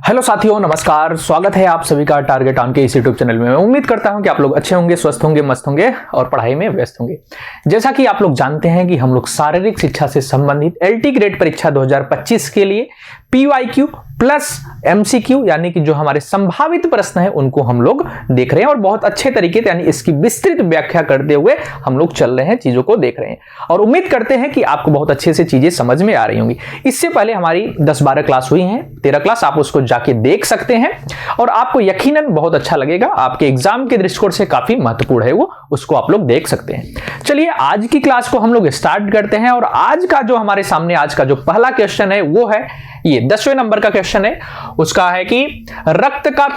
Hello साथियों, नमस्कार। स्वागत है आप सभी का टारगेट ऑन के इस यूट्यूब चैनल में। मैं उम्मीद करता हूं कि आप लोग अच्छे होंगे, स्वस्थ होंगे, मस्त होंगे और पढ़ाई में व्यस्त होंगे। जैसा कि आप लोग जानते हैं कि हम लोग शारीरिक शिक्षा से संबंधित एलटी ग्रेड परीक्षा 2025 के लिए पीवाईक्यू प्लस एमसीक्यू यानी कि जो हमारे संभावित प्रश्न है उनको हम लोग देख रहे हैं और बहुत अच्छे तरीके से यानी इसकी विस्तृत व्याख्या करते हुए हम लोग चल रहे हैं, चीजों को देख रहे हैं और उम्मीद करते हैं कि आपको बहुत अच्छे से चीजें समझ में आ रही होंगी। इससे पहले हमारी 10-12 क्लास हुई हैं, 13 क्लास, आप उसको जाके देख सकते हैं और आपको यकीनन बहुत अच्छा लगेगा। आपके एग्जाम के दृष्टिकोण से काफी महत्वपूर्ण है वो, उसको आप लोग देख सकते हैं। चलिए आज की क्लास को हम लोग स्टार्ट करते हैं और आज का जो हमारे सामने आज का जो पहला क्वेश्चन है वो है ये 10वें नंबर का क्वेश्चन है। उसका है कि रक्त का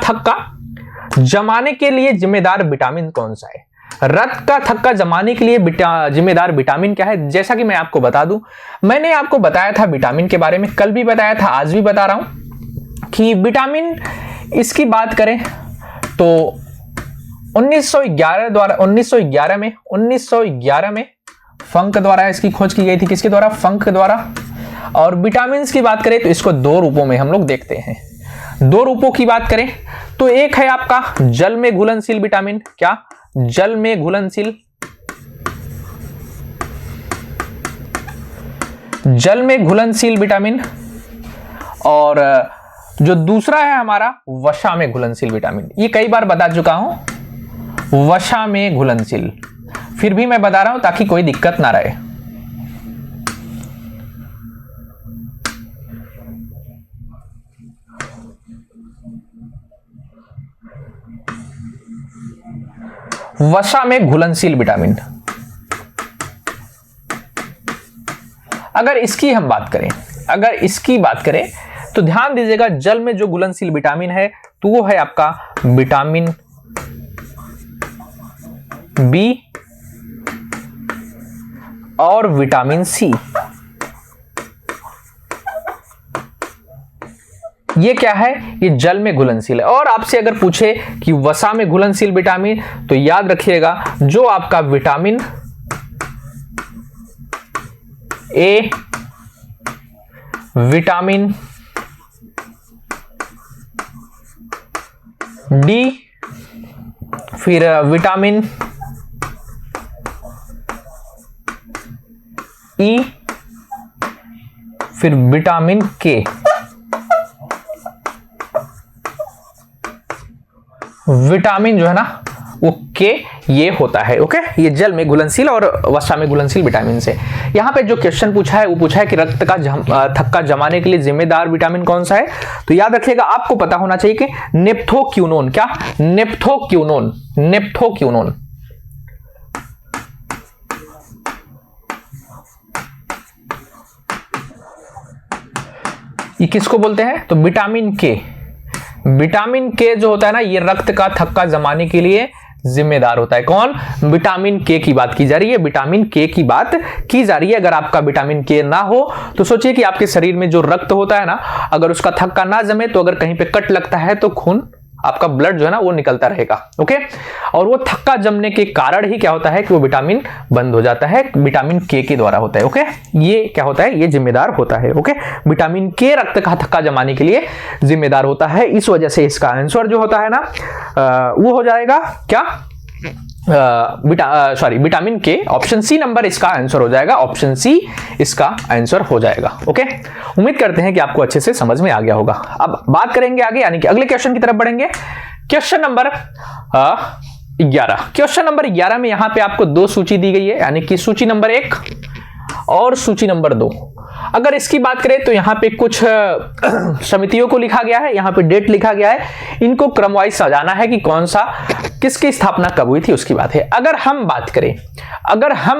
थक्का जमाने के लिए जिम्मेदार विटामिन कौन सा है? रक्त का थक्का जमाने के लिए जिम्मेदार विटामिन क्या है? जैसा कि मैं आपको बता दूं, मैंने आपको बताया था विटामिन के बारे में, कल भी बताया था, आज भी बता रहा हूं कि विटामिन इसकी बात करें तो 1911 में फंक द्वारा इसकी खोज की गई थी। किसके द्वारा? फंक द्वारा। और विटामिन की बात करें तो इसको दो रूपों में हम लोग देखते हैं। दो रूपों की बात करें तो एक है आपका जल में घुलनशील विटामिन। क्या? जल में घुलनशील, जल में घुलनशील विटामिन। और जो दूसरा है हमारा वसा में घुलनशील विटामिन। ये कई बार बता चुका हूं, वसा में घुलनशील, फिर भी मैं बता रहा हूं ताकि कोई दिक्कत ना रहे। वसा में घुलनशील विटामिन, अगर इसकी हम बात करें, अगर इसकी बात करें तो ध्यान दीजिएगा, जल में जो घुलनशील विटामिन है तो वो है आपका विटामिन बी और विटामिन सी। ये क्या है? ये जल में घुलनशील है। और आपसे अगर पूछे कि वसा में घुलनशील विटामिन तो याद रखिएगा जो आपका विटामिन ए, विटामिन डी, फिर विटामिन ई, फिर विटामिन के। विटामिन जो है ना वो के ये होता है। ओके, ये जल में घुलनशील और वसा में घुलनशील विटामिन से। यहां पे जो क्वेश्चन पूछा है वो पूछा है कि रक्त का थक्का जमाने के लिए जिम्मेदार विटामिन कौन सा है? तो याद रखिएगा, आपको पता होना चाहिए कि नेप्थोक्यूनोन। क्या? नेप्थोक्यूनोन, नेप्थोक्यूनोन। ये किसको बोलते हैं? तो विटामिन के। विटामिन के जो होता है ना, ये रक्त का थक्का जमाने के लिए जिम्मेदार होता है। कौन? विटामिन के की बात की जा रही है, विटामिन के की बात की जा रही है। अगर आपका विटामिन के ना हो तो सोचिए कि आपके शरीर में जो रक्त होता है ना, अगर उसका थक्का ना जमे तो अगर कहीं पे कट लगता है तो खून, आपका ब्लड जो है ना वो निकलता रहेगा। ओके, और वो थक्का जमने के कारण ही क्या होता है कि वो विटामिन बंद हो जाता है, विटामिन के द्वारा होता है। ओके, ये क्या होता है? ये जिम्मेदार होता है। ओके, विटामिन के रक्त का थक्का जमाने के लिए जिम्मेदार होता है। इस वजह से इसका आंसर जो होता है ना वो हो जाएगा क्या? विटामिन के। ऑप्शन सी नंबर इसका आंसर हो जाएगा, ऑप्शन सी इसका आंसर हो जाएगा। ओके, उम्मीद करते हैं कि आपको अच्छे से समझ में आ गया होगा। अब बात करेंगे आगे, यानी कि अगले क्वेश्चन की तरफ बढ़ेंगे। Question number 11। क्वेश्चन नंबर 11 में यहां पे आपको दो सूची दी गई है, यानी कि सूची नंबर 1 और सूची नंबर 2। अगर इसकी बात करें तो यहां पे कुछ समितियों को लिखा गया है, यहां पे डेट लिखा गया है, इनको क्रमवाइज सजाना है कि कौन सा किसकी स्थापना कब हुई थी उसकी बात है। अगर हम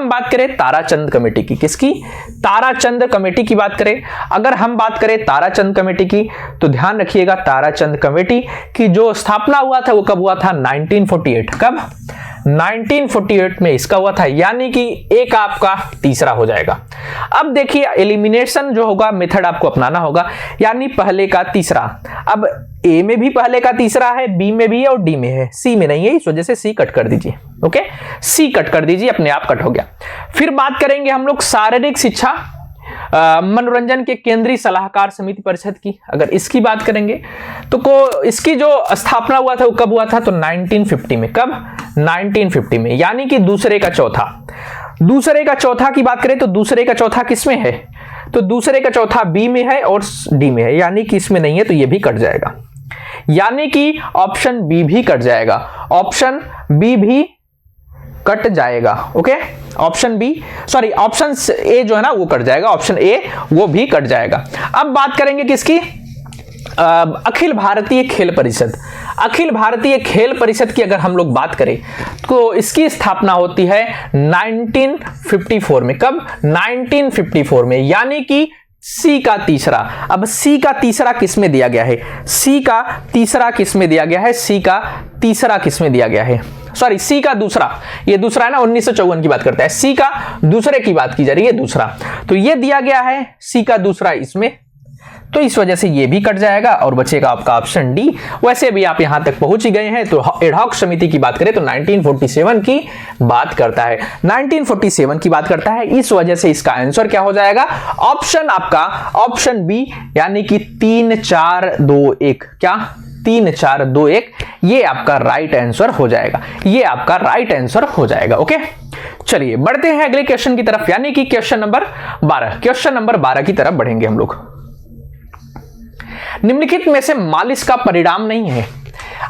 बात करें ताराचंद कमेटी की, किसकी? ताराचंद कमेटी की बात करें। अगर हम बात करें ताराचंद कमेटी की तो ध्यान रखिएगा, ताराचंद कमेटी की जो स्थापना हुआ था वो कब हुआ था? 1948। कब? 1948 में इसका हुआ था, यानी कि एक आपका तीसरा हो जाएगा। अब देखिए एलिमिनेशन जो होगा मेथड आपको अपनाना होगा, यानी पहले का तीसरा। अब ए में भी पहले का तीसरा है, बी में भी है और डी में है, सी में नहीं है, इस वजह से सी कट कर दीजिए। ओके, सी कट कर दीजिए, अपने आप कट हो गया। फिर बात करेंगे हम लोग शारीरिक शिक्षा मनोरंजन के केंद्रीय सलाहकार समिति परिषद की अगर इसकी बात करेंगे तो इसकी जो स्थापना हुआ था वो कब हुआ था, तो 1950 में। कब? 1950 में, यानी कि दूसरे का चौथा की बात करें तो दूसरे का चौथा किसमें है, तो दूसरे का चौथा बी में है और डी में है, यानी कि इसमें नहीं है तो ये भी कट जाएगा, यानी कि ऑप्शन बी भी कट जाएगा, ऑप्शन बी भी कट जाएगा। ओके, ऑप्शन ए जो है ना वो कट जाएगा, ऑप्शन ए वो भी कट जाएगा। अब बात करेंगे किसकी, अखिल भारतीय खेल परिषद। अखिल भारतीय खेल परिषद की अगर हम लोग बात करें तो इसकी स्थापना होती है 1954 में। कब? 1954 में, यानी कि सी का तीसरा। अब सी का तीसरा किसमें दिया गया है, सी का तीसरा किसमें दिया गया है, सी का तीसरा किसमें दिया गया है, सॉरी सी का दूसरा, ये दूसरा है ना, 1954 की बात करता है, सी का दूसरे की बात की जा रही है, दूसरा, तो ये दिया गया है सी का दूसरा इसमें, तो इस वजह से ये भी कट जाएगा और बचेगा आपका ऑप्शन डी। वैसे भी आप यहां तक पहुंच ही गए हैं, तो एडहॉक समिति की बात करें तो 1947 की बात करता है, 1947 की बात करता है, इस वजह से इसका आंसर क्या हो जाएगा, ऑप्शन आपका ऑप्शन बी, यानी कि 3 4 2 1, क्या 3 4 2 1, ये आपका राइट आंसर हो जाएगा, ये आपका राइट आंसर हो जाएगा। ओके, चलिए बढ़ते हैं अगले क्वेश्चन की तरफ, यानी कि क्वेश्चन नंबर 12। क्वेश्चन नंबर 12 की तरफ बढ़ेंगे हम लोग। निम्नलिखित में से मालिश का परिणाम नहीं है।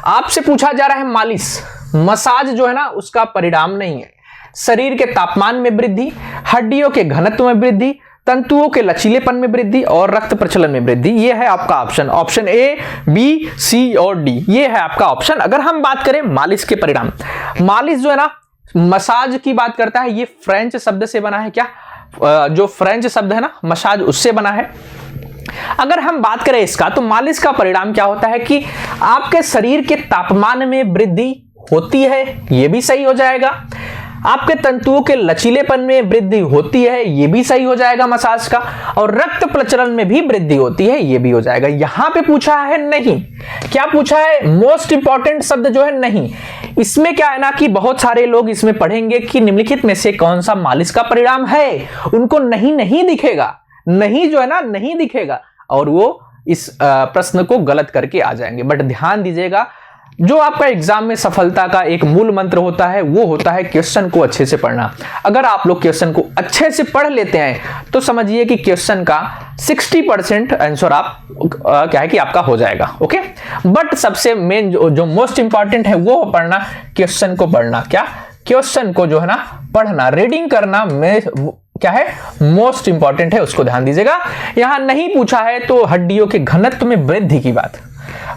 आपसे पूछा जा रहा है मालिश, मसाज जो है ना उसका परिणाम नहीं है। शरीर के तापमान में वृद्धि, हड्डियों के घनत्व में वृद्धि, तंतुओं के लचीलेपन में वृद्धि और रक्त प्रचलन में वृद्धि। ये है आपका ऑप्शन, ऑप्शन ए, बी, सी और डी, ये है आपका ऑप्शन। अगर हम बात करें मालिश के परिणाम, मालिश जो है ना मसाज की बात करता है, ये फ्रेंच शब्द से बना है, क्या जो फ्रेंच शब्द है ना मसाज उससे बना है। अगर हम बात करें इसका तो मालिश का परिणाम क्या होता है कि आपके शरीर के तापमान में वृद्धि होती है, ये भी सही हो जाएगा। आपके तंतुओं के लचीलेपन में वृद्धि होती है, ये भी सही हो जाएगा मसाज का, और रक्त प्रचलन में भी वृद्धि होती है, ये भी हो जाएगा। यहां पे पूछा है नहीं, क्या पूछा है, मोस्ट इंपॉर्टेंट शब्द जो है नहीं। इसमें क्या है ना कि बहुत सारे लोग इसमें पढ़ेंगे कि निम्नलिखित में से कौन सा मालिश का परिणाम है, उनको नहीं दिखेगा, नहीं जो है ना नहीं दिखेगा, और वो इस प्रश्न को गलत करके आ जाएंगे। बट ध्यान दीजिएगा, जो आपका एग्जाम में सफलता का एक मूल मंत्र होता है वो होता है क्वेश्चन को अच्छे से पढ़ना। अगर आप लोग क्वेश्चन को अच्छे से पढ़ लेते हैं तो समझिए कि क्वेश्चन का 60% आंसर आप क्या है कि आपका हो जाएगा। ओके, बट सबसे मेन जो मोस्ट इंपॉर्टेंट है वो पढ़ना, क्वेश्चन को पढ़ना, क्या क्वेश्चन को जो है ना पढ़ना, रीडिंग करना में क्या है मोस्ट इंपॉर्टेंट है, उसको ध्यान दीजिएगा। यहां नहीं पूछा है तो हड्डियों के घनत्व में वृद्धि की बात,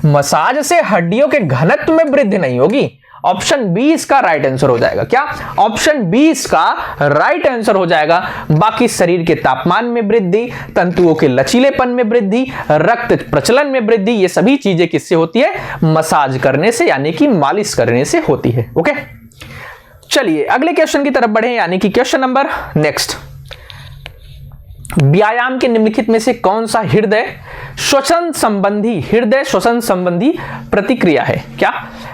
मसाज से हड्डियों के घनत्व में वृद्धि नहीं होगी। ऑप्शन बी इसका राइट आंसर हो जाएगा, क्या ऑप्शन बी इसका राइट आंसर हो जाएगा। बाकी शरीर के तापमान में वृद्धि, तंतुओं के लचीलेपन में वृद्धि, रक्त प्रचलन में वृद्धि, ये सभी चीजें किससे होती है, मसाज करने से, यानी कि मालिश करने से होती है। ओके, चलिए अगले क्वेश्चन की तरफ बढ़े, यानी कि क्वेश्चन नंबर नेक्स्ट। व्यायाम के निम्नलिखित में से कौन सा हृदय श्वसन संबंधी प्रतिक्रिया है, क्या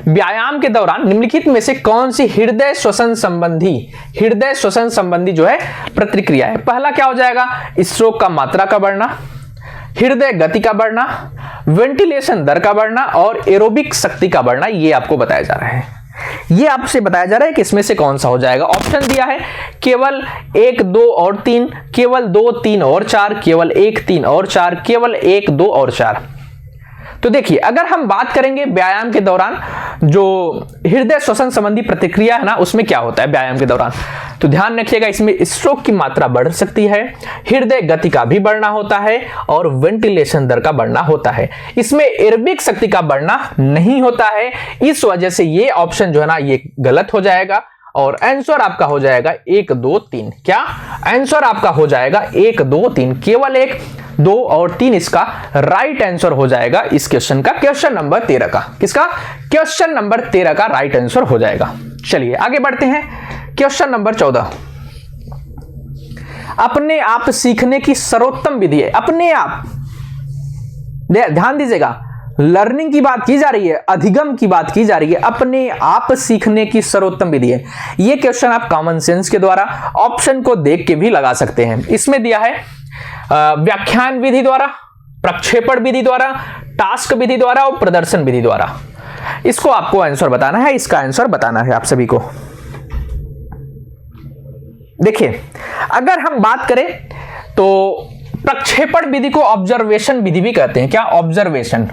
व्यायाम के दौरान निम्नलिखित में से कौन सी हृदय श्वसन संबंधी जो है प्रतिक्रिया है। पहला क्या हो जाएगा, स्ट्रोक का मात्रा का बढ़ना, हृदय गति का बढ़ना, वेंटिलेशन दर का बढ़ना और एरोबिक शक्ति का बढ़ना। ये आपको बताया जा रहा है, ये आपसे बताया जा रहा है कि इसमें से कौन सा हो जाएगा। ऑप्शन दिया है केवल 1 2 और 3, केवल 2 3 और 4, केवल 1 3 और 4, केवल 1 2 और 4। तो देखिए अगर हम बात करेंगे व्यायाम के दौरान जो हृदय श्वसन संबंधी प्रतिक्रिया है ना उसमें क्या होता है व्यायाम के दौरान, तो ध्यान रखिएगा इसमें स्ट्रोक की मात्रा बढ़ सकती है, हृदय गति का भी बढ़ना होता है और वेंटिलेशन दर का बढ़ना होता है। इसमें एरोबिक शक्ति का बढ़ना नहीं होता है, इस वजह से ये ऑप्शन जो है ना ये गलत हो जाएगा और आंसर आपका हो जाएगा 1 2 3। क्या आंसर आपका हो जाएगा 1 2 3, केवल 1 2 और 3 इसका राइट आंसर हो जाएगा इस क्वेश्चन का, क्वेश्चन नंबर 13 का। किसका, क्वेश्चन नंबर 13 का राइट आंसर हो जाएगा। चलिए आगे बढ़ते हैं, क्वेश्चन नंबर 14। अपने आप सीखने की सर्वोत्तम विधि है, अपने आप, ध्यान दीजिएगा, लर्निंग की बात की जा रही है, अधिगम की बात की जा रही है, अपने आप सीखने की सर्वोत्तम विधि है। यह क्वेश्चन आप कॉमन सेंस के द्वारा ऑप्शन को देख के भी लगा सकते हैं। इसमें दिया है व्याख्यान विधि द्वारा, प्रक्षेपण विधि द्वारा, टास्क विधि द्वारा और प्रदर्शन विधि द्वारा। इसको आपको आंसर बताना है, इसका आंसर बताना है आप सभी को। देखिए, अगर हम बात करें तो प्रक्षेपण विधि को ऑब्जर्वेशन विधि भी कहते हैं। क्या? ऑब्जर्वेशन।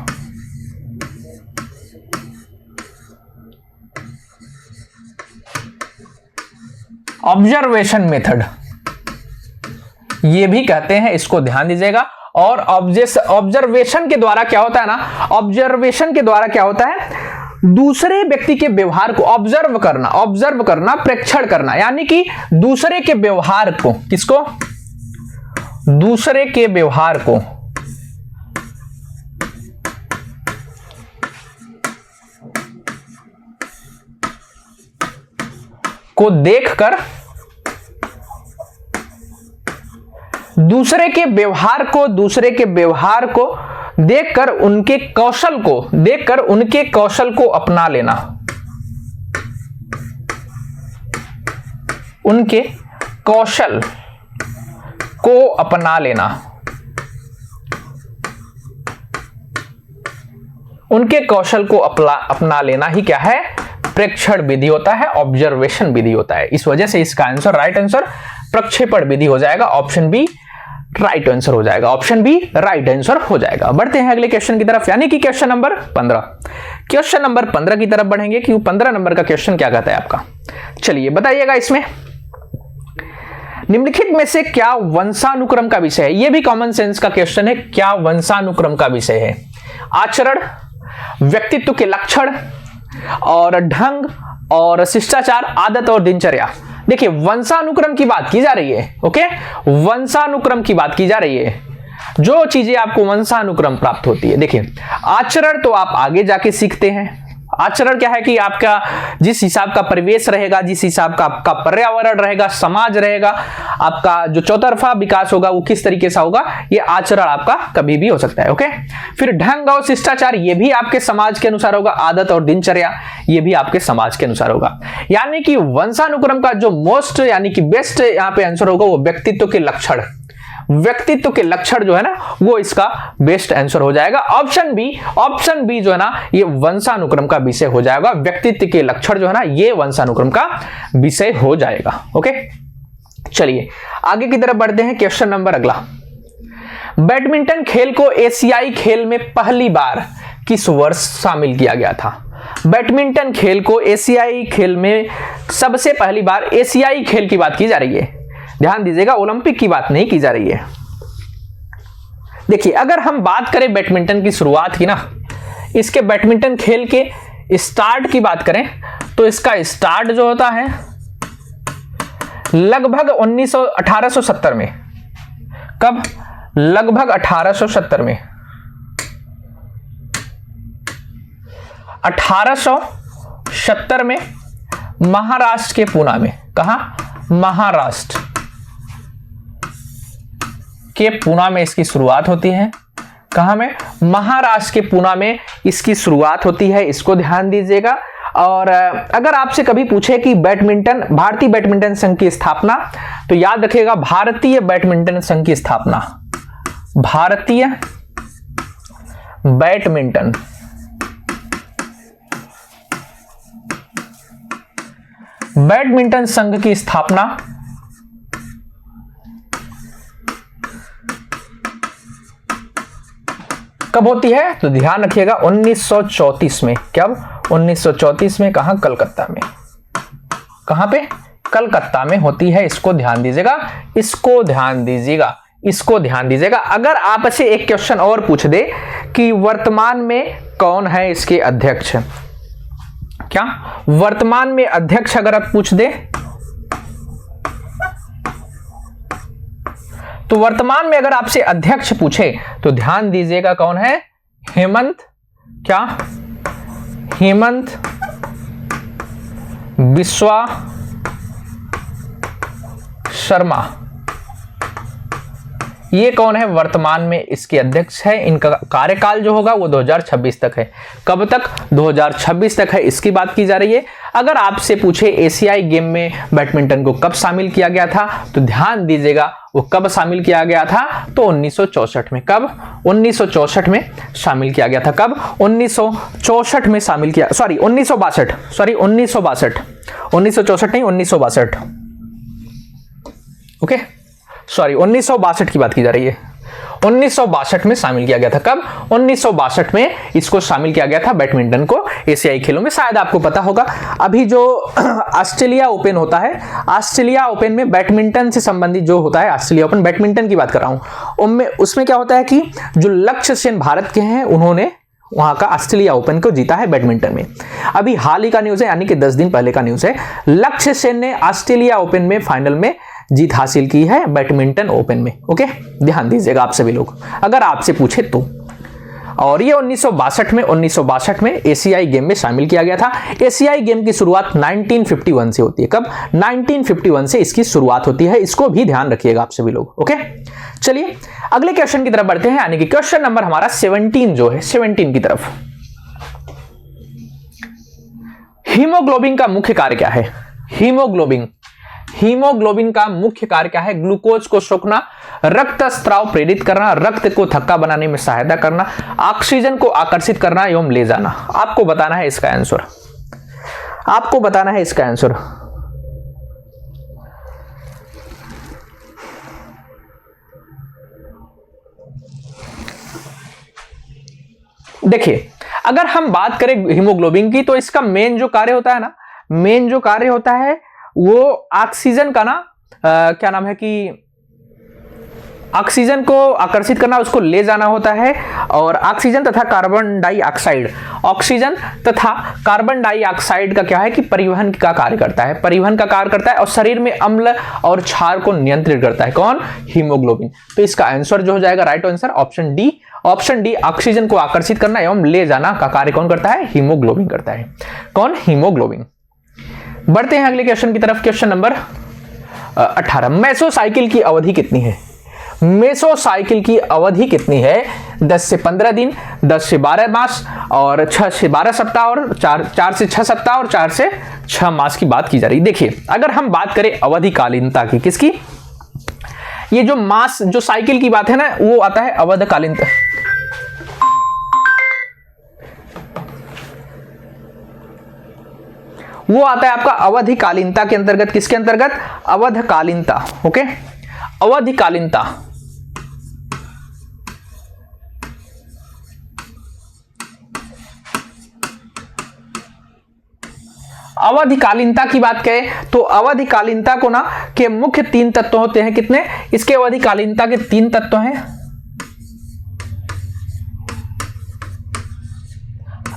ऑब्जर्वेशन मेथड ये भी कहते हैं, इसको ध्यान दीजिएगा। और ऑब्जर्वेशन के द्वारा क्या होता है ना, ऑब्जर्वेशन के द्वारा क्या होता है, दूसरे व्यक्ति के व्यवहार को ऑब्जर्व करना, प्रेक्षण करना, यानी कि दूसरे के व्यवहार को, किसको? दूसरे के व्यवहार को देखकर, दूसरे के व्यवहार को देखकर उनके कौशल को अपना लेना, उनके कौशल को अपना लेना, उनके कौशल को अपना लेना ही क्या है? प्रेक्षण विधि होता है, ऑब्जर्वेशन विधि होता है। इस वजह से इसका आंसर, राइट आंसर प्रक्षेपण विधि हो जाएगा। ऑप्शन बी राइट आंसर हो जाएगा, ऑप्शन बी राइट आंसर हो जाएगा। बढ़ते हैं अगले क्वेश्चन की तरफ, यानी कि क्वेश्चन नंबर 15। क्वेश्चन नंबर 15 की तरफ बढ़ेंगे कि 15 नंबर का क्वेश्चन क्या कहता है आपका। चलिए बताइएगा, इसमें निम्नलिखित में से क्या वंशानुक्रम का विषय है? यह भी कॉमन सेंस का क्वेश्चन है। क्या वंशानुक्रम का विषय है? आचरण, व्यक्तित्व के लक्षण और ढंग और शिष्टाचार, आदत और दिनचर्या। देखिए, वंशानुक्रम की बात की जा रही है। ओके, वंशानुक्रम की बात की जा रही है, जो चीजें आपको वंशानुक्रम प्राप्त होती है। देखिए, आचरण तो आप आगे जाके सीखते हैं। आचरण क्या है कि आपका जिस हिसाब का परिवेश रहेगा, जिस हिसाब का आपका पर्यावरण रहेगा, समाज रहेगा, आपका जो चौतरफा विकास होगा वो किस तरीके से होगा, ये आचरण आपका कभी भी हो सकता है। ओके, फिर ढंग और शिष्टाचार, ये भी आपके समाज के अनुसार होगा। आदत और दिनचर्या, ये भी आपके समाज के अनुसार होगा। यानी कि वंशानुक्रम का जो मोस्ट यानी कि बेस्ट यहाँ पे आंसर होगा वो व्यक्तित्व के लक्षण। व्यक्तित्व के लक्षण जो है ना, वो इसका बेस्ट आंसर हो जाएगा। ऑप्शन बी जो है ना, ये वंशानुक्रम का विषय हो जाएगा। व्यक्तित्व के लक्षण जो है ना, ये वंशानुक्रम का विषय हो जाएगा। ओके, चलिए आगे की तरफ बढ़ते हैं। क्वेश्चन नंबर अगला, बैडमिंटन खेल को एशियाई खेल में पहली बार किस वर्ष शामिल किया गया था? बैडमिंटन खेल को एशियाई खेल में सबसे पहली बार, एशियाई खेल की बात की जा रही है, ध्यान दीजिएगा, ओलंपिक की बात नहीं की जा रही है। देखिए, अगर हम बात करें बैडमिंटन की शुरुआत की ना, इसके बैडमिंटन खेल के स्टार्ट की बात करें तो इसका स्टार्ट जो होता है लगभग 1870 में। कब? लगभग 1870 में। 1870 में महाराष्ट्र के पूना में। कहां? महाराष्ट्र के पूना में इसकी शुरुआत होती है। कहां में? महाराष्ट्र के पूना में इसकी शुरुआत होती है, इसको ध्यान दीजिएगा। और अगर आपसे कभी पूछे कि भारतीय बैडमिंटन संघ की स्थापना, तो याद रखिएगा भारतीय बैडमिंटन संघ की स्थापना, भारतीय बैडमिंटन संघ की स्थापना कब होती है? तो ध्यान रखिएगा 1934 में। कब? 1934 में। कहां? कलकत्ता में। कहां पे? कलकत्ता में होती है। इसको ध्यान दीजिएगा, इसको ध्यान दीजिएगा, इसको ध्यान दीजिएगा। अगर आपसे एक क्वेश्चन और पूछ दे कि वर्तमान में कौन है इसके अध्यक्ष, क्या वर्तमान में अध्यक्ष अगर आप पूछ दे तो वर्तमान में अगर आपसे अध्यक्ष पूछे तो ध्यान दीजिएगा कौन है? हेमंत, क्या? हेमंत बिस्वा शर्मा। ये कौन है, वर्तमान में इसके अध्यक्ष है। इनका कार्यकाल जो होगा वो 2026 तक है। कब तक, 2026 तक है, इसकी बात की जा रही है। अगर आपसे पूछे एशियाई गेम में बैडमिंटन को कब शामिल किया गया था, तो ध्यान दीजिएगा वो कब शामिल किया गया था, तो 1964 में। कब, 1964 में शामिल किया गया था। कब, 1964 में शामिल किया, सॉरी 1962, 1964 नहीं, 1962, ओके, सॉरी 1962 की बात की जा रही है। 1962 में शामिल किया गया था। कब, 1962 में इसको शामिल किया गया था बैडमिंटन को एशियाई खेलों में। शायद आपको पता होगा अभी जो ऑस्ट्रेलिया ओपन होता है, ऑस्ट्रेलिया ओपन में बैडमिंटन से संबंधित जो होता है, ऑस्ट्रेलिया ओपन बैडमिंटन की बात कर रहा हूं, उसमें क्या होता है कि जो लक्ष्य सेन भारत के हैं, उन्होंने वहां का ऑस्ट्रेलिया ओपन को जीता है बैडमिंटन में। अभी हाल ही का न्यूज है, यानी कि 10 दिन पहले का न्यूज है, लक्ष्य सेन ने ऑस्ट्रेलिया ओपन में फाइनल में जीत हासिल की है बैडमिंटन ओपन में। ओके, ध्यान दीजिएगा आप सभी लोग, अगर आपसे पूछे तो। और ये 1962 में एशियाई गेम में शामिल किया गया था। एशियाई गेम की शुरुआत 1951 से होती है। कब, 1951 से इसकी शुरुआत होती है। इसको भी ध्यान रखिएगा आप सभी लोग। ओके, चलिए अगले क्वेश्चन की तरफ बढ़ते हैं, यानी कि क्वेश्चन नंबर हमारा 17 जो है, 17 की तरफ। हीमोग्लोबिन का मुख्य कार्य क्या है? हीमोग्लोबिन का मुख्य कार्य क्या है? ग्लूकोज को सोखना, रक्त स्त्राव प्रेरित करना, रक्त को थक्का बनाने में सहायता करना, ऑक्सीजन को आकर्षित करना एवं ले जाना। आपको बताना है इसका आंसर, आपको बताना है इसका आंसर। देखिए, अगर हम बात करें हीमोग्लोबिन की, तो इसका मेन जो कार्य होता है ना, मेन जो कार्य होता है वो ऑक्सीजन का ना, क्या नाम है कि ऑक्सीजन को आकर्षित करना, उसको ले जाना होता है। और ऑक्सीजन तथा कार्बन डाइऑक्साइड, ऑक्सीजन तथा कार्बन डाइऑक्साइड का क्या है कि परिवहन का कार्य करता है, परिवहन का कार्य करता है। और शरीर में अम्ल और क्षार को नियंत्रित करता है। कौन? हीमोग्लोबिन। तो इसका आंसर जो हो जाएगा, right answer option D. Option D, oxygen को आकर्षित करना एवं ले जाना का कार्य कौन करता है? हीमोग्लोबिन करता है। कौन? हीमोग्लोबिन। बढ़ते हैं अगले क्वेश्चन की तरफ। क्वेश्चन नंबर 18, मेसोसाइकिल की अवधि कितनी है? मेसोसाइकिल की अवधि कितनी है? 10 से 15 दिन, 10 से 12 मास, और 6 से 12 सप्ताह, और 4 से 6 सप्ताह, और 4 से 6 मास की बात की जा रही है। देखिए, अगर हम बात करें अवधिकालीनता की, किसकी? ये जो मास, जो साइकिल की बात है ना, वो आता है अवधिकालीनता। वो आता है आपका अवधिकालीनता के अंतर्गत। किसके अंतर्गत? अवधिकालीनता। ओके, अवधिकालीनता। अवधिकालीनता की बात करें तो अवधिकालीनता को ना के मुख्य 3 तत्व होते हैं। कितने? इसके अवधिकालीनता के 3 तत्व हैं।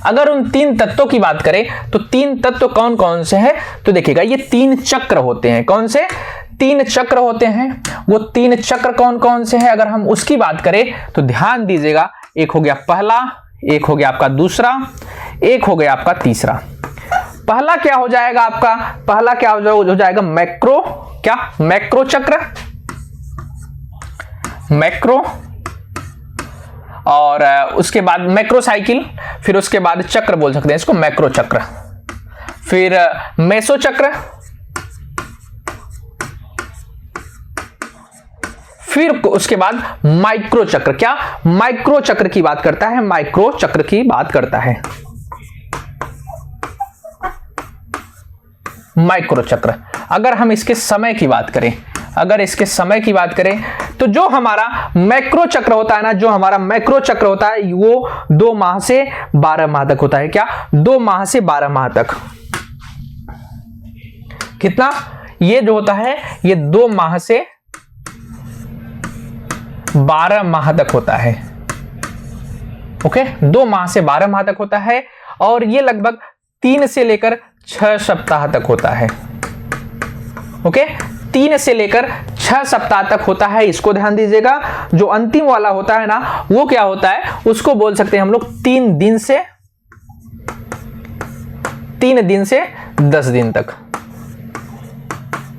अगर उन 3 तत्वों की बात करें तो 3 तत्व कौन कौन से हैं? तो देखिएगा, ये 3 चक्र होते हैं। कौन से? 3 चक्र होते हैं। वो 3 चक्र कौन कौन से हैं, अगर हम उसकी बात करें तो ध्यान दीजिएगा, एक हो गया पहला, एक हो गया आपका दूसरा, एक हो गया आपका तीसरा। पहला क्या हो जाएगा आपका? पहला क्या हो जाएगा? मैक्रो, क्या? मैक्रो चक्र, मैक्रो। और उसके बाद मैक्रो साइकिल, फिर उसके बाद चक्र बोल सकते हैं इसको, मैक्रो चक्र। फिर मेसो चक्र, फिर उसके बाद माइक्रो चक्र। क्या? माइक्रो चक्र की बात करता है, माइक्रो चक्र की बात करता है, माइक्रो चक्र। अगर हम इसके समय की बात करें, अगर इसके समय की बात करें तो जो हमारा मैक्रो चक्र होता है ना, जो हमारा मैक्रो चक्र होता है वो 2 माह से 12 माह तक होता है। क्या? 2 माह से 12 माह तक। कितना? ये जो होता है ये 2 माह से 12 माह तक होता है। ओके, 2 माह से 12 माह तक होता है। और ये लगभग 3 से लेकर 6 सप्ताह तक होता है। ओके, 3 से लेकर 6 सप्ताह तक होता है। इसको ध्यान दीजिएगा। जो अंतिम वाला होता है ना, वो क्या होता है? उसको बोल सकते हैं हम लोग 3 दिन से 10 दिन तक।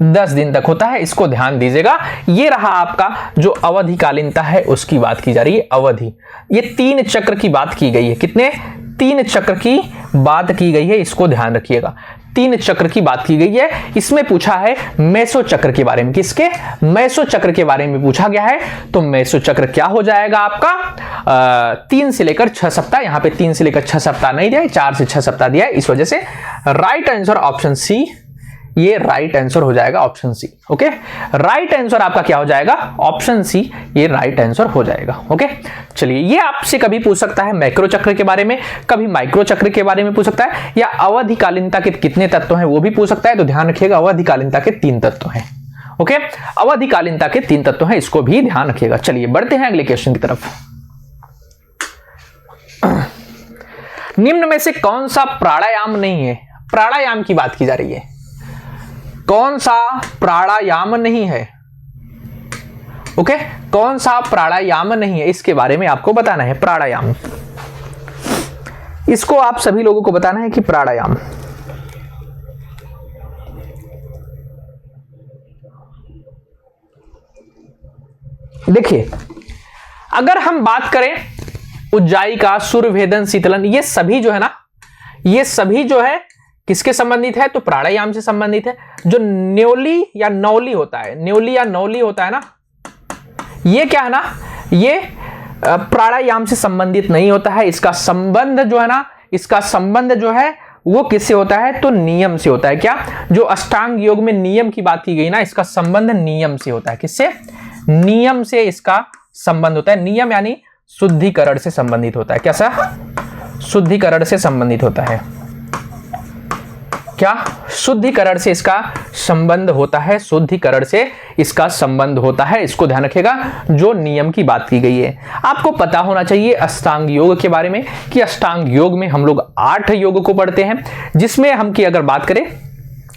10 दिन तक होता है, इसको ध्यान दीजिएगा। ये रहा आपका जो अवधिकालीनता है उसकी बात की जा रही है, अवधि। ये 3 चक्र की बात की गई है, कितने? 3 चक्र की बात की गई है, इसको ध्यान रखिएगा। 3 चक्र की बात की गई है। इसमें पूछा है मेसो चक्र के बारे में, किसके? मेसो चक्र के बारे में पूछा गया है। तो मेसो चक्र क्या हो जाएगा आपका? 3 से लेकर 6 सप्ताह। यहां पे 3 से लेकर 6 सप्ताह नहीं दिया है, 4 से 6 सप्ताह दिया है, इस वजह से राइट आंसर ऑप्शन सी, ये राइट आंसर हो जाएगा, option C. Okay, right answer आपका क्या हो जाएगा? ऑप्शन सी, ये राइट आंसर हो जाएगा। ओके, चलिए, ये आपसे कभी पूछ सकता है मैक्रो चक्र के बारे में, कभी माइक्रो चक्र के बारे में पूछ सकता है, या अवधिकालीनता के कितने तत्व हैं वो भी पूछ सकता है। तो ध्यान रखिएगा, अवधिकालीनता के 3 तत्व हैं। ओके, अवधिकालीनता के 3 तत्व हैं, इसको भी ध्यान रखिएगा। चलिए बढ़ते हैं अगले क्वेश्चन की तरफ। निम्न में से कौन सा प्राणायाम नहीं है? प्राणायाम की बात की जा रही है। कौन सा प्राणायाम नहीं है? ओके, कौन सा प्राणायाम नहीं है, इसके बारे में आपको बताना है। प्राणायाम, इसको आप सभी लोगों को बताना है कि प्राणायाम। देखिए, अगर हम बात करें उज्जायिका, सूर्यभेदन, शीतलन, ये सभी जो है ना, ये सभी जो है किसके संबंधित है? तो प्राणायाम से संबंधित है। जो न्योली या नौली होता है, न्योली या नौली होता है ना, ये क्या है ना, ये प्राणायाम से संबंधित नहीं होता है। इसका संबंध जो है ना, इसका संबंध जो है वो किससे होता है? तो नियम से होता है। क्या? जो अष्टांग योग में नियम की बात की गई ना, इसका संबंध नियम से होता है। किससे? नियम से इसका संबंध होता है। नियम यानी शुद्धिकरण से संबंधित होता है। कैसा? शुद्धिकरण से संबंधित होता है। क्या? शुद्धिकरण से इसका संबंध होता है, शुद्धिकरण से इसका संबंध होता है, इसको ध्यान रखिएगा। जो नियम की बात की गई है, आपको पता होना चाहिए अष्टांग योग के बारे में, कि अष्टांग योग में हम लोग 8 योग को पढ़ते हैं, जिसमें हम की अगर बात करें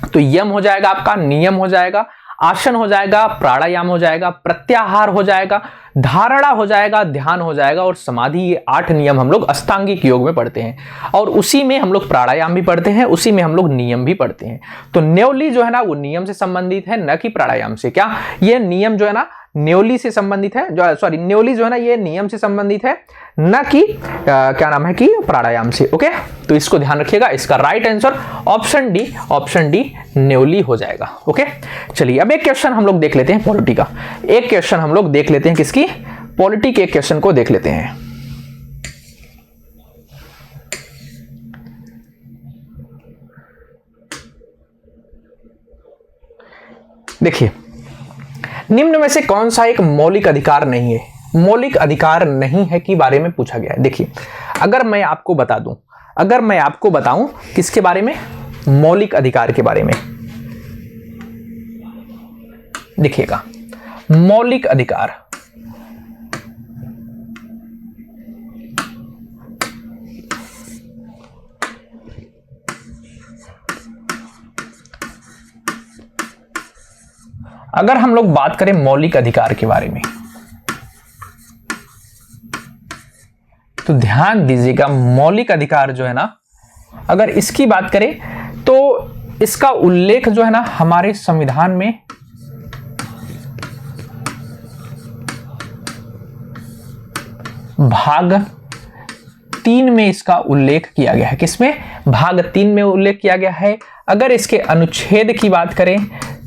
तो यम हो जाएगा आपका, नियम हो जाएगा, आसन हो जाएगा, प्राणायाम हो जाएगा, प्रत्याहार हो जाएगा, धारणा हो जाएगा, ध्यान हो जाएगा और समाधि। ये 8 नियम हम लोग अष्टांगिक योग में पढ़ते हैं, और उसी में हम लोग प्राणायाम भी पढ़ते हैं, उसी में हम लोग नियम भी पढ़ते हैं। तो न्योली जो है ना, वो नियम से संबंधित है, न कि प्राणायाम से। क्या? ये नियम जो है ना न्योली से संबंधित है, जो सॉरी न्योली जो है ना, ये नियम से संबंधित है, न कि क्या नाम है कि प्राणायाम से। ओके, तो इसको ध्यान रखिएगा। इसका right answer option D, option D न्योली हो जाएगा। ओके, चलिए अब एक क्वेश्चन हम लोग देख लेते हैं पॉलिटी का। एक क्वेश्चन हम लोग देख लेते हैं, किसकी? पॉलिटी के क्वेश्चन को देख लेते हैं। देखिए, निम्न में से कौन सा एक मौलिक अधिकार नहीं है? मौलिक अधिकार नहीं है के बारे में पूछा गया है। देखिए, अगर मैं आपको बता दूं, अगर मैं आपको बताऊं किसके बारे में? मौलिक अधिकार के बारे में। देखिएगा, मौलिक अधिकार, अगर हम लोग बात करें मौलिक अधिकार के बारे में, तो ध्यान दीजिएगा, मौलिक अधिकार जो है ना, अगर इसकी बात करें तो इसका उल्लेख जो है ना हमारे संविधान में भाग 3 में इसका उल्लेख किया गया है। किसमें? भाग 3 में उल्लेख किया गया है। अगर इसके अनुच्छेद की बात करें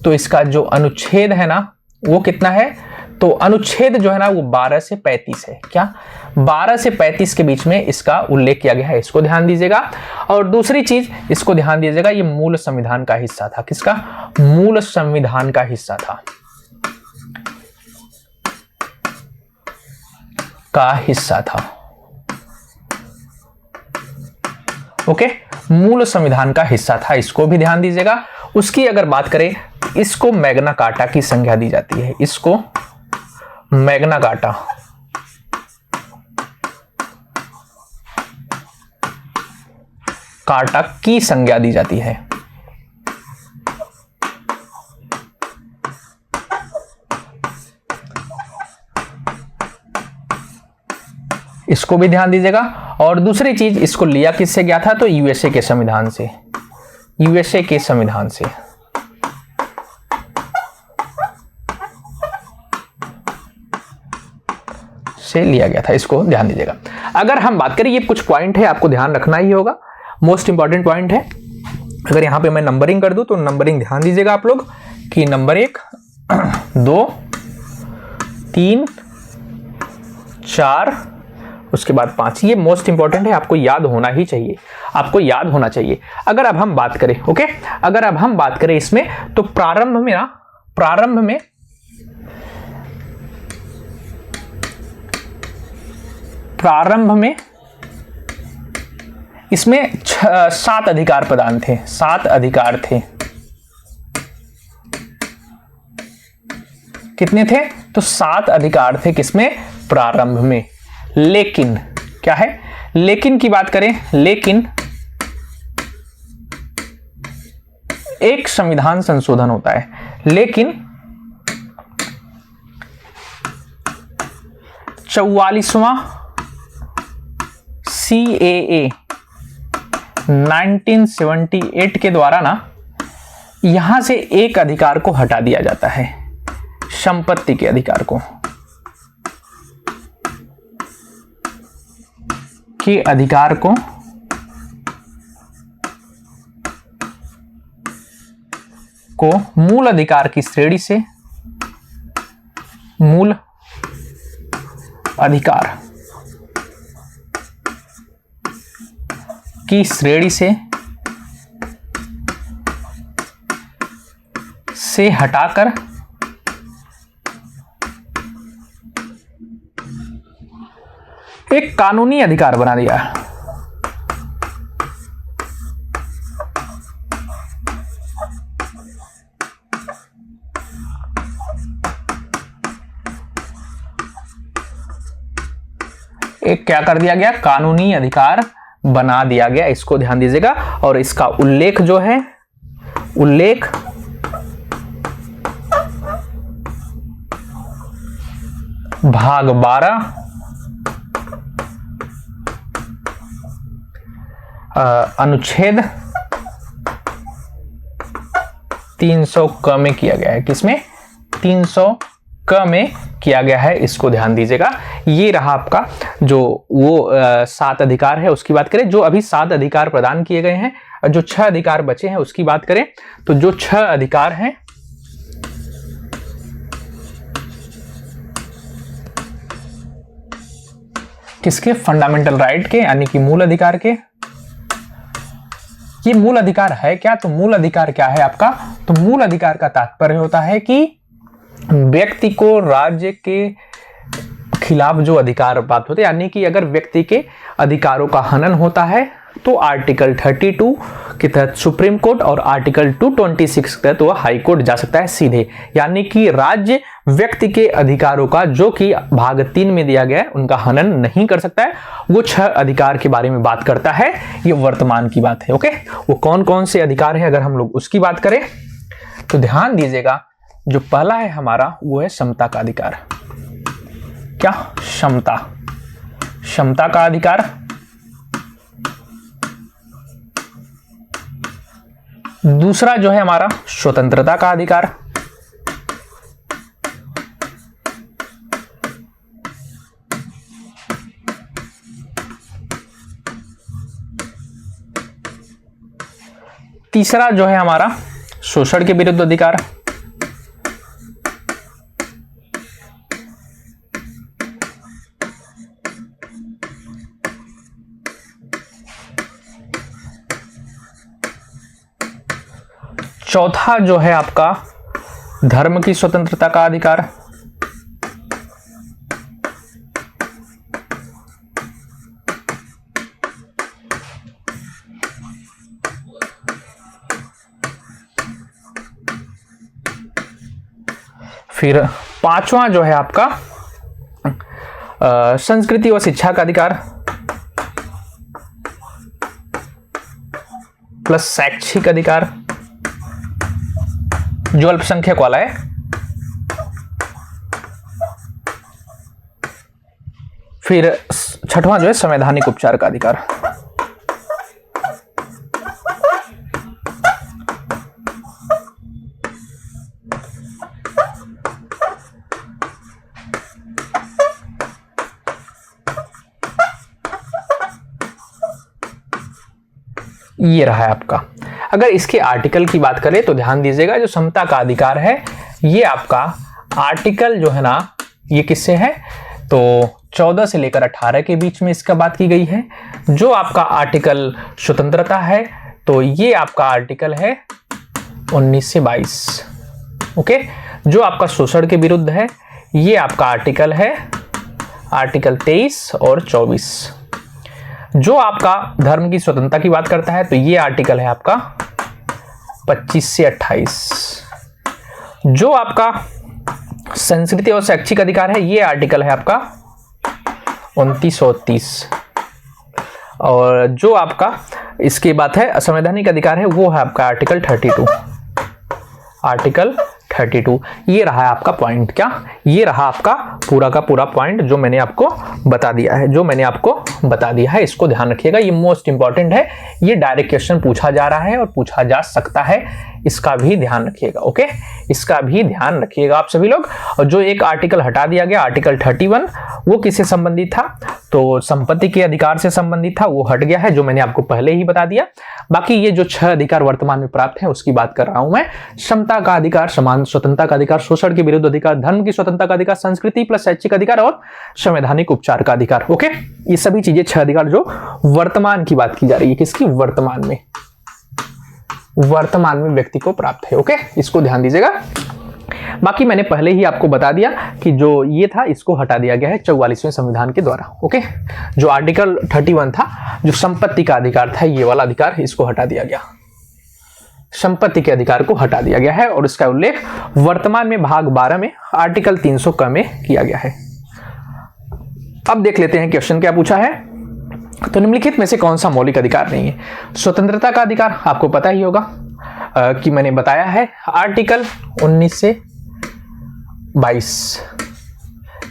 तो इसका जो अनुच्छेद है ना वो कितना है? तो अनुच्छेद जो है ना वो 12 से 35 है। क्या? 12 से 35 के बीच में इसका उल्लेख किया गया है, इसको ध्यान दीजिएगा। और दूसरी चीज इसको ध्यान दीजिएगा, ये मूल संविधान का हिस्सा था। किसका? मूल संविधान का हिस्सा था, का हिस्सा था। ओके, मूल संविधान का हिस्सा था, इसको भी ध्यान दीजिएगा। उसकी अगर बात करें, इसको मैग्ना कार्टा की संज्ञा दी जाती है, इसको मैग्ना कार्टा, कार्टा की संज्ञा दी जाती है। इसको भी ध्यान दीजिएगा। और दूसरी चीज, इसको लिया किससे गया था? तो यूएसए के संविधान से, यूएसए के संविधान से। से लिया गया था, इसको ध्यान दीजिएगा। अगर हम बात करें, ये कुछ पॉइंट है आपको ध्यान रखना ही होगा, मोस्ट इंपॉर्टेंट पॉइंट है। अगर यहां पे मैं नंबरिंग कर दूं तो नंबरिंग ध्यान दीजिएगा आप लोग कि नंबर 1, 2, 3, 4, उसके बाद 5, ये मोस्ट इंपॉर्टेंट है, आपको याद होना ही चाहिए, आपको याद होना चाहिए। अगर अब हम बात करें, ओके, अगर अब हम बात करें इसमें, तो प्रारंभ में इसमें 7 अधिकार प्रदान थे, 7 अधिकार थे। कितने थे? तो 7 अधिकार थे किसमें? प्रारंभ में। लेकिन क्या है, लेकिन की बात करें, लेकिन एक संविधान संशोधन होता है, लेकिन 44वां CAA 1978 के द्वारा ना यहां से एक अधिकार को हटा दिया जाता है, संपत्ति के अधिकार को, के अधिकार को मूल अधिकार की श्रेणी से, मूल अधिकार की श्रेणी से हटाकर एक कानूनी अधिकार बना दिया। एक क्या कर दिया गया? कानूनी अधिकार बना दिया गया, इसको ध्यान दीजिएगा। और इसका उल्लेख जो है, उल्लेख भाग 12 अनुच्छेद 300 क में किया गया है। किसमें? 300 क में किया गया है, इसको ध्यान दीजिएगा। ये रहा आपका जो वो 7 अधिकार है, उसकी बात करें। जो अभी 7 अधिकार प्रदान किए गए हैं और जो 6 अधिकार बचे हैं उसकी बात करें, तो जो 6 अधिकार हैं किसके? फंडामेंटल राइट के, यानी कि मूल अधिकार के। ये मूल अधिकार है क्या? तो मूल अधिकार क्या है आपका? तो मूल अधिकार का तात्पर्य होता है कि व्यक्ति को राज्य के खिलाफ जो अधिकार प्राप्त होते हैं, यानी कि अगर व्यक्ति के अधिकारों का हनन होता है तो आर्टिकल 32 के तहत सुप्रीम कोर्ट और आर्टिकल 226 के तहत वह हाई कोर्ट जा सकता है सीधे। यानी कि राज्य व्यक्ति के अधिकारों का, जो कि भाग 3 में दिया गया है, उनका हनन नहीं कर सकता है। वो 6 अधिकार के बारे में बात करता है, ये वर्तमान की बात है। ओके, वो कौन कौन से अधिकार है अगर हम लोग उसकी बात करें तो ध्यान दीजिएगा। जो पहला है हमारा वो है समता का अधिकार। क्या? क्षमता, क्षमता का अधिकार। दूसरा जो है हमारा स्वतंत्रता का अधिकार। तीसरा जो है हमारा शोषण के विरुद्ध अधिकार। चौथा जो है आपका धर्म की स्वतंत्रता का अधिकार। फिर पांचवा जो है आपका संस्कृति व शिक्षा का अधिकार प्लस शैक्षिक अधिकार, जो अल्पसंख्यक वाला है। फिर छठवां जो है संवैधानिक उपचार का अधिकार। ये रहा है आपका। अगर इसके आर्टिकल की बात करें तो ध्यान दीजिएगा, जो समता का अधिकार है ये आपका आर्टिकल जो है ना, ये किससे है, तो 14 से लेकर 18 के बीच में इसका बात की गई है। जो आपका आर्टिकल स्वतंत्रता है तो ये आपका आर्टिकल है 19 से 22। ओके, जो आपका शोषण के विरुद्ध है ये आपका आर्टिकल है आर्टिकल 23 और 24। जो आपका धर्म की स्वतंत्रता की बात करता है तो ये आर्टिकल है आपका 25 से 28। जो आपका संस्कृति और शैक्षिक अधिकार है ये आर्टिकल है आपका 29 और 30। और जो आपका इसकी बात है असंवैधानिक अधिकार है वो है आपका आर्टिकल 32। आर्टिकल 32 ये रहा है आपका पॉइंट। क्या ये रहा आपका पूरा का पूरा पॉइंट जो मैंने आपको बता दिया है, इसको ध्यान रखिएगा, ये मोस्ट इंपॉर्टेंट है। ये डायरेक्ट क्वेश्चन पूछा जा रहा है और पूछा जा सकता है, इसका भी ध्यान रखिएगा। ओके, इसका भी ध्यान रखिएगा आप सभी लोग। और जो एक आर्टिकल हटा दिया गया आर्टिकल 31, वो किससे संबंधित था, तो संपत्ति के अधिकार से संबंधित था, वो हट गया है, जो मैंने आपको पहले ही बता दिया। बाकी ये जो 6 अधिकार वर्तमान में प्राप्त है उसकी बात कर रहा हूं मैं। समता का अधिकार, समान स्वतंत्रता का अधिकार, शोषण के विरुद्ध अधिकार, धर्म की स्वतंत्रता का अधिकार, संस्कृति प्लस शैक्षिक अधिकार और संवैधानिक उपचार का अधिकार। ओके, ये सभी चीजें 6 अधिकार जो वर्तमान की बात की जा रही है, किसकी, वर्तमान में व्यक्ति को प्राप्त है। ओके, इसको ध्यान दीजिएगा। बाकी मैंने पहले ही आपको बता दिया कि जो ये था इसको हटा दिया गया है 44वें संविधान के द्वारा। ओके, जो आर्टिकल 31 था, जो संपत्ति का अधिकार था, ये वाला अधिकार इसको हटा दिया गया, संपत्ति के अधिकार को हटा दिया गया है और इसका उल्लेख वर्तमान में भाग 12 में आर्टिकल 300 क में किया गया है। अब देख लेते हैं क्वेश्चन क्या पूछा है। तो निम्नलिखित में से कौन सा मौलिक अधिकार नहीं है। स्वतंत्रता का अधिकार आपको पता ही होगा कि मैंने बताया है आर्टिकल 19 से 22,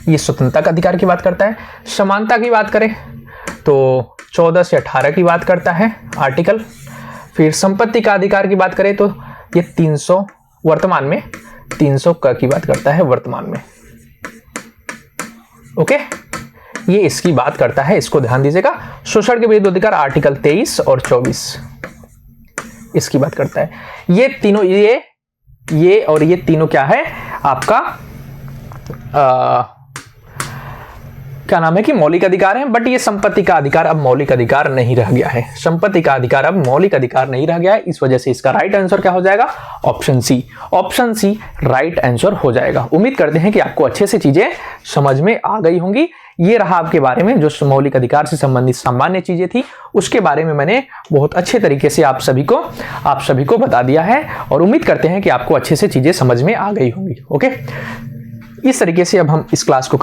ये स्वतंत्रता का अधिकार की बात करता है। समानता की बात करें तो 14 से 18 की बात करता है आर्टिकल। फिर संपत्ति का अधिकार की बात करें तो ये 300 वर्तमान में 300 की बात करता है वर्तमान में। ओके, ये इसकी बात करता है, इसको ध्यान दीजिएगा। शोषण के विरुद्ध अधिकार आर्टिकल 23 और 24 इसकी बात करता है। ये तीनों, ये और ये तीनों क्या है आपका क्या नाम है कि मौलिक अधिकार है। बट ये संपत्ति का अधिकार अब मौलिक अधिकार नहीं रह गया है, संपत्ति का अधिकार अब मौलिक अधिकार नहीं रह गया है। इस वजह से इसका राइट आंसर क्या हो जाएगा, option C. Option C right answer हो जाएगा। उम्मीद करते हैं कि आपको अच्छे से चीजें समझ में आ गई होंगी। ये रहा आपके बारे में जो मौलिक अधिकार से संबंधित सामान्य चीजें थी, उसके बारे में मैंने बहुत अच्छे तरीके से आप सभी को बता दिया है और उम्मीद करते हैं कि आपको अच्छे से चीजें समझ में आ गई होंगी। ओके, इस तरीके से अब हम इस क्लास को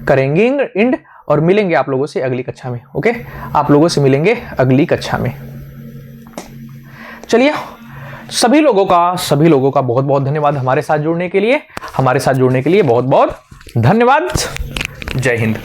करेंगे एंड और मिलेंगे आप लोगों से अगली कक्षा में। ओके, आप लोगों से मिलेंगे अगली कक्षा में। चलिए, सभी लोगों का बहुत बहुत धन्यवाद हमारे साथ जुड़ने के लिए बहुत बहुत धन्यवाद। जय हिंद।